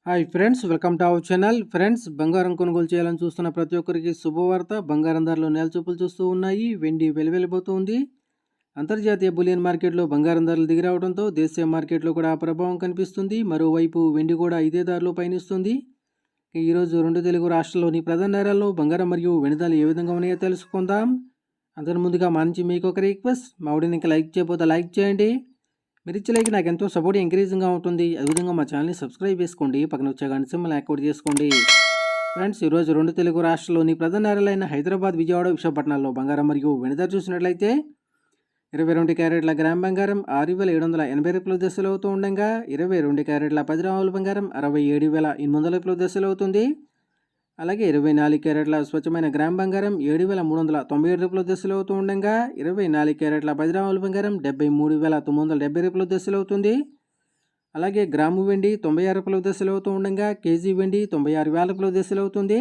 Hi friends, welcome to our channel. Friends, బంగారం కొనుగోలు చేయాలని చూస్తున్న ప్రతి ఒక్కరికి శుభవార్త. బంగారం ధరలు నెలచూపులు చూస్తూ ఉన్నాయి. వెండి వెలివెలిపోతుంది. అంతర్జాతీయ బులియన్ మార్కెట్లో బంగారం ధరలు దిగిరావడంతో దేశీయ మార్కెట్లో కూడా ప్రభావం కనిపిస్తుంది. మరోవైపు వెండి కూడా ఇదే ధరలో పయనిస్తుంది. ఈరోజు రెండు తెలుగు రాష్ట్రాల్లోని ప్రధాన నగరాల్లో బంగారం మరియు వెండి ధరలు ఏ విధంగా ఉన్నాయో తెలుసుకుందాం. అంతకు ముందుగా మా నుంచి మీకు ఒక రిక్వెస్ట్, మా వీడియోని ఇంకా లైక్ చేయకపోతే లైక్ చేయండి. మీరు ఇచ్చే లైక్ నాకు ఎంతో సపోర్ట్ ఎంకరేజింగ్గా ఉంటుంది. అదేవిధంగా మా ఛానల్ని సబ్స్క్రైబ్ చేసుకోండి. పక్కన వచ్చే గంట సింబల్ యాక్టివేట్ చేసుకోండి. ఫ్రెండ్స్, ఈరోజు రెండు తెలుగు రాష్ట్రాల్లోని ప్రధాన నగరాలైన హైదరాబాద్, విజయవాడ, విశాఖపట్నాల్లో బంగారం మరియు వెండి ధర చూసినట్లయితే 22 క్యారెట్ల గ్రామ్ బంగారం 6,780 రూపాయల దశలు అవుతూ ఉండగా 22 క్యారెట్ల 10 గ్రాముల బంగారం 67,800 రూపాయల దశలు అవుతుంది. అలాగే 24 క్యారెట్ల స్వచ్ఛమైన గ్రామ్ బంగారం 7,397 రూపాయల దశలు అవుతూ ఉండగా 24 క్యారెట్ల 10 గ్రాముల బంగారం 73,970 రూపాయల దశలు అవుతుంది. అలాగే గ్రాము వెండి 96 రూపాయల దశలు అవుతూ ఉండగా కేజీ వెండి 96,000 రూపాయల దశలు అవుతుంది.